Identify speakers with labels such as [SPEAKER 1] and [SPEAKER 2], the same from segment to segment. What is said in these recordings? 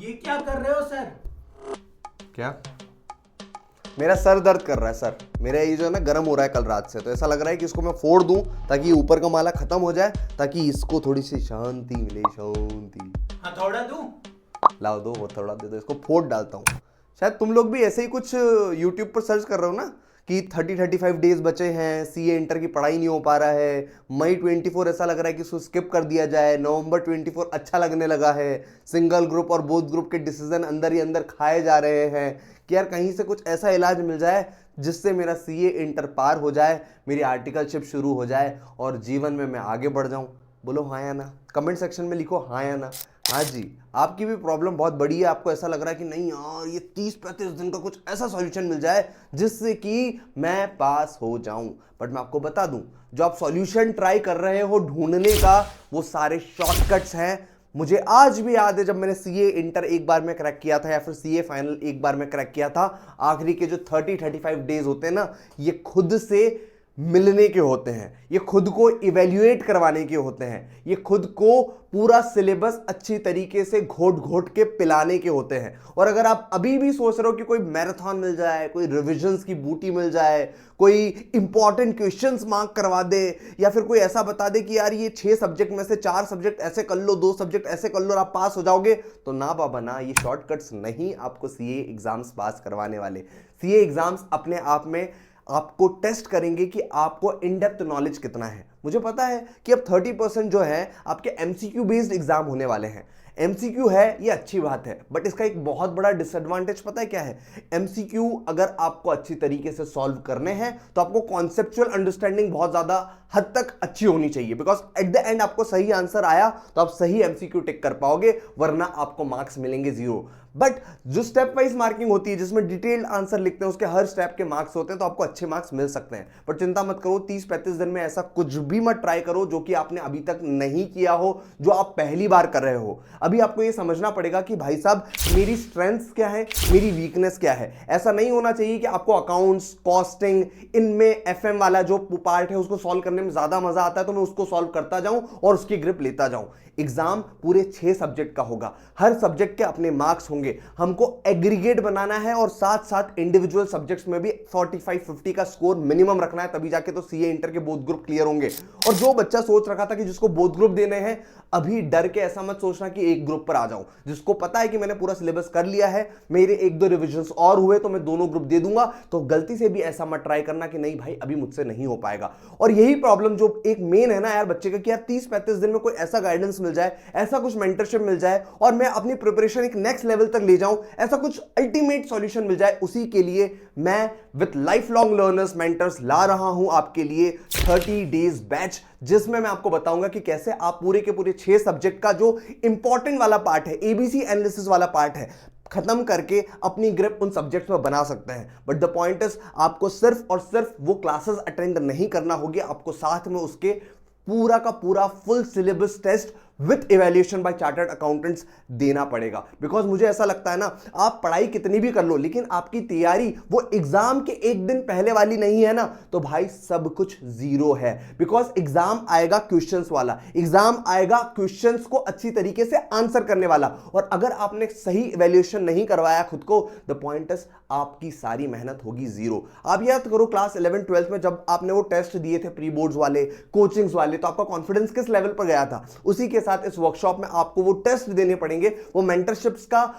[SPEAKER 1] ये क्या कर रहे हो सर?
[SPEAKER 2] क्या? मेरा सर दर्द कर रहा है सर। मेरा ये जो है ना गर्म हो रहा है कल रात से, तो ऐसा लग रहा है कि इसको मैं फोड़ दूं ताकि ये ऊपर का माला खत्म हो जाए, ताकि इसको थोड़ी सी शांति मिले। शांति।
[SPEAKER 1] हथौड़ा दूं?
[SPEAKER 2] लाओ दो, वो थोड़ा दे दो, इसको फोड़ डालता हूँ। शायद तुम लोग भी ऐसे ही कुछ यूट्यूब पर सर्च कर रहे हो ना कि 30-35 डेज बचे हैं, सीए इंटर की पढ़ाई नहीं हो पा रहा है, मई 24 ऐसा लग रहा है कि इसको स्किप कर दिया जाए, नवंबर 24 अच्छा लगने लगा है, सिंगल ग्रुप और बोथ ग्रुप के डिसीजन अंदर ही अंदर खाए जा रहे हैं कि यार कहीं से कुछ ऐसा इलाज मिल जाए जिससे मेरा सीए इंटर पार हो जाए, मेरी आर्टिकलशिप शुरू हो जाए और जीवन में मैं आगे बढ़ जाऊं। बोलो हाँ या ना, कमेंट सेक्शन में लिखो हाँ या ना। हाँ जी, आपकी भी प्रॉब्लम बहुत बड़ी है, आपको ऐसा लग रहा है कि नहीं यार ये 30-35 दिन का कुछ ऐसा सॉल्यूशन मिल जाए जिससे कि मैं पास हो जाऊं। बट मैं आपको बता दूं, जो आप सॉल्यूशन ट्राई कर रहे हो ढूंढने का, वो सारे शॉर्टकट्स हैं। मुझे आज भी याद है जब मैंने सीए इंटर एक बार में क्रैक किया था या फिर सीए फाइनल एक बार में क्रैक किया था, आखिरी के जो 30-35 डेज होते हैं ना, ये खुद से मिलने के होते हैं, ये खुद को इवेल्युएट करवाने के होते हैं, ये खुद को पूरा सिलेबस अच्छी तरीके से घोट घोट के पिलाने के होते हैं। और अगर आप अभी भी सोच रहे हो कि कोई मैराथन मिल जाए, कोई रिविजन्स की बूटी मिल जाए, कोई इंपॉर्टेंट क्वेश्चंस मार्क करवा दे, या फिर कोई ऐसा बता दे कि यार ये 6 सब्जेक्ट में से 4 सब्जेक्ट ऐसे कर लो, 2 सब्जेक्ट ऐसे कर लो और आप पास हो जाओगे, तो ना बाबा ना, ये शॉर्टकट्स नहीं आपको सीए एग्जाम्स पास करवाने वाले। सीए एग्जाम्स अपने आप में आपको टेस्ट करेंगे कि आपको इन डेप्थ नॉलेज कितना है। मुझे पता है कि अब 30% जो है आपके एमसीक्यू बेस्ड एग्जाम होने वाले हैं। एमसीक्यू है ये अच्छी बात है, बट इसका एक बहुत बड़ा डिसएडवांटेज पता है क्या है? एमसीक्यू अगर आपको अच्छी तरीके से सॉल्व करने हैं तो आपको कॉन्सेप्चुअल अंडरस्टैंडिंग बहुत ज्यादा हद तक अच्छी होनी चाहिए, बिकॉज एट द एंड आपको सही आंसर आया तो आप सही एमसीक्यू टिक कर पाओगे, वरना आपको मार्क्स मिलेंगे 0। बट जो स्टेप वाइज मार्किंग होती है जिसमें डिटेल्ड आंसर लिखते हैं, उसके हर स्टेप के मार्क्स होते हैं, तो आपको अच्छे मार्क्स मिल सकते हैं। पर चिंता मत करो, 30-35 दिन में ऐसा कुछ भी मत ट्राई करो जो कि आपने अभी तक नहीं किया हो, जो आप पहली बार कर रहे हो। अभी आपको यह समझना पड़ेगा कि भाई साहब मेरी स्ट्रेंथ्स क्या है, मेरी वीकनेस क्या है। ऐसा नहीं होना चाहिए कि आपको अकाउंट्स, कॉस्टिंग, इनमें एफएम वाला जो पार्ट है उसको सॉल्व करने में ज्यादा मजा आता है तो मैं उसको सॉल्व करता जाऊं और उसकी ग्रिप लेता जाऊं। एग्जाम पूरे 6 सब्जेक्ट का होगा, हर सब्जेक्ट के अपने मार्क्स होंगे, हमको एग्रीगेट बनाना है और साथ साथ इंडिविजुअल सब्जेक्ट्स में भी 45-50 का स्कोर मिनिमम रखना है, तभी जाके तो सीए इंटर के बोथ ग्रुप क्लियर होंगे। और जो बच्चा सोच रखा था कि जिसको बोथ ग्रुप देने हैं, अभी डर के ऐसा मत सोचना कि एक ग्रुप पर आ जाऊं। जिसको पता है कि मैंने पूरा सिलेबस कर लिया है, मेरे 1-2 रिविजन्स और हुए तो मैं दोनों ग्रुप दे दूंगा, तो गलती से भी ऐसा मत ट्राई करना कि नहीं भाई अभी मुझसे नहीं हो पाएगा। और यही प्रॉब्लम जो एक मेन है ना यार बच्चे का, कि यार 30-35 दिन में कोई ऐसा गाइडेंस मिल जाए, ऐसा कुछ मेंटरशिप मिल जाए और मैं अपनी प्रिपरेशन एक नेक्स्ट लेवल तक ले जाऊं, ऐसा कुछ अल्टीमेट सॉल्यूशन मिल जाए। उसी के लिए मैं with lifelong learners mentors ला रहा हूं आपके लिए 30 डेज बैच, जिसमें मैं आपको बताऊंगा कि कैसे आप पूरे के पूरे 6 सब्जेक्ट का जो इंपॉर्टेंट वाला पार्ट है, एबीसी एनालिसिस वाला पार्ट है, खत्म करके अपनी ग्रिप उन सब्जेक्ट्स में बना सकते हैं। बट द पॉइंट इज, आपको सिर्फ और सिर्फ वो क्लासेस अटेंड नहीं करना होगी, आपको साथ में उसके पूरा का पूरा full syllabus test with evaluation by chartered accountants देना पड़ेगा। बिकॉज मुझे ऐसा लगता है ना, आप पढ़ाई कितनी भी कर लो, लेकिन आपकी तैयारी वो एग्जाम के एक दिन पहले वाली नहीं है ना, तो भाई सब कुछ जीरो है। बिकॉज एग्जाम आएगा क्वेश्चंस वाला, एग्जाम आएगा क्वेश्चंस को अच्छी तरीके से आंसर करने वाला, और अगर आपने सही इवैल्यूएशन नहीं करवाया खुद को, द पॉइंट इज आपकी सारी मेहनत होगी जीरो। आप याद करो क्लास 11-12 में जब आपने वो टेस्ट दिए थे प्री बोर्ड्स वाले, कोचिंग्स वाले, तो आपका कॉन्फिडेंस किस लेवल पर गया था? उसी के साथ इस वर्कशॉप में आपको वो टेस्ट देने पड़ेंगे, वो मेंटरशिप्स का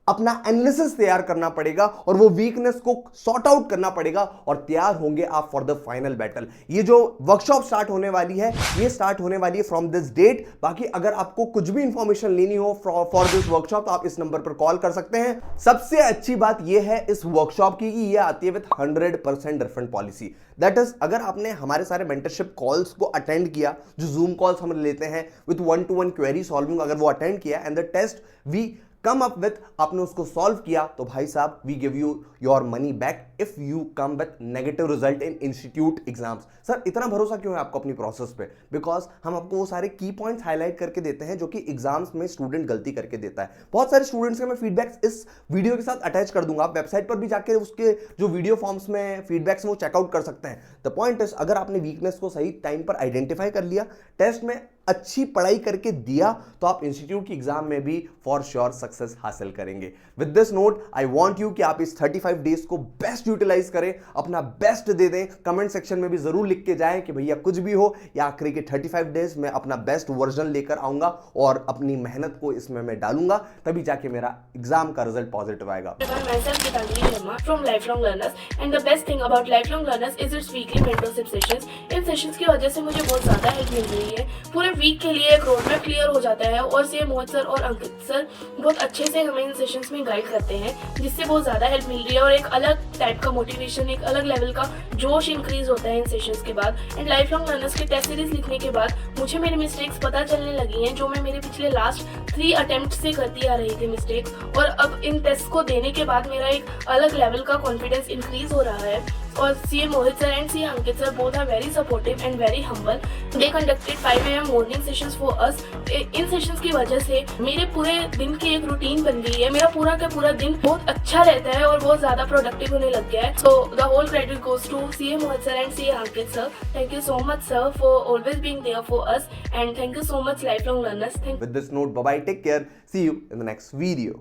[SPEAKER 2] अपना एनालिसिस तैयार करना पड़ेगा और वो वीकनेस को सॉर्ट आउट करना पड़ेगा, और तैयार होंगे आप फॉर द फाइनल बैटल। ये जो वर्कशॉप स्टार्ट होने वाली है, ये स्टार्ट होने वाली है फ्रॉम दिस डेट। बाकी अगर आपको कुछ भी इंफॉर्मेशन लेनी हो फॉर दिस वर्कशॉप तो आप इस नंबर पर कॉल कर सकते हैं। सबसे अच्छी बात ये है इस वर्कशॉप की कि ये आती है with 100% refund policy. That is, अगर आपने हमारे सारे मेंटरशिप कॉल्स को अटेंड किया, जो जूम कॉल्स हम लेते हैं विद 1-to-1 क्वेरी सॉल्विंग, अगर वो अटेंड किया and the test we come up with, आपने उसको सॉल्व किया, तो भाई साहब we give you your money back if you come with negative result in institute exams. Sir इतना भरोसा क्यों है आपको अपनी प्रोसेस पे? बिकॉज हम आपको वो सारे की पॉइंट्स हाईलाइट करके देते हैं जो कि एग्जाम्स में स्टूडेंट गलती करके देता है। बहुत सारे स्टूडेंट्स के मैं फीडबैक्स इस वीडियो के साथ अटैच कर दूंगा, आप वेबसाइट पर भी जाकर उसके जो वीडियो फॉर्म्स में फीडबैक्स वो चेकआउट कर सकते हैं। द पॉइंट इज, अगर आपने वीकनेस को सही टाइम पर आइडेंटिफाई कर लिया, टेस्ट में अच्छी पढ़ाई करके दिया तो आप इंस्टीट्यूट की एग्जाम में भी फॉर श्योर सक्सेस हासिल करेंगे। With this note I want you कि आप इस 35 डेज को बेस्ट यूटिलाइज करें, अपना बेस्ट दे दें। कमेंट सेक्शन में भी जरूर लिख के जाएं कि भैया कुछ भी हो या आखिरी के 35 डेज में अपना बेस्ट वर्जन लेकर आऊंगा और अपनी मेहनत को इसमें मैं डालूंगा, तभी जाके मेरा एग्जाम का रिजल्ट पॉजिटिव आएगा।
[SPEAKER 3] Myself Gitanjali Sharma from Lifelong Learners, and the best thing about Lifelong Learners is its weekly mentorship sessions. In sessions की वजह से मुझे बहुत ज़्यादा हेल्प मिल रही है। पूरे वीक के लिए एक रोड मैप क्लियर हो जाता है और सीए मोहित सर और अंकित सर बहुत अच्छे से हमें इन सेशंस में गाइड करते हैं, जिससे बहुत ज़्यादा हेल्प मिल रही है और एक अलग टाइप का मोटिवेशन, एक अलग लेवल का जोश इंक्रीज होता है इन सेशंस के बाद। एंड लाइफलॉन्ग लर्नर्स के टेस्ट सीरीज लिखने के बाद मुझे मेरी मिस्टेक्स पता चलने लगी हैं, जो मैं मेरे पिछले लास्ट 3 अटेम्प्ट से करती आ रही थी मिस्टेक्स, और अब इन टेस्ट को देने के बाद मेरा एक अलग लेवल का कॉन्फिडेंस इंक्रीज हो रहा है। और CA Mohit sir and CA Ankit sir both are very supportive and very humble. They conducted 5 AM morning sessions for us. इन सेशंस की वजह से मेरे पूरे दिन की एक रूटीन बन गई है। मेरा पूरा का पूरा दिन बहुत अच्छा रहता है और बहुत ज्यादा प्रोडक्टिव होने लग गया है। So the whole credit goes to CA Mohit sir and CA Ankit sir. Thank you so much sir for always being there for us, and thank you so much lifelong learners.
[SPEAKER 2] With this note, bye bye, take care, see you in the next video.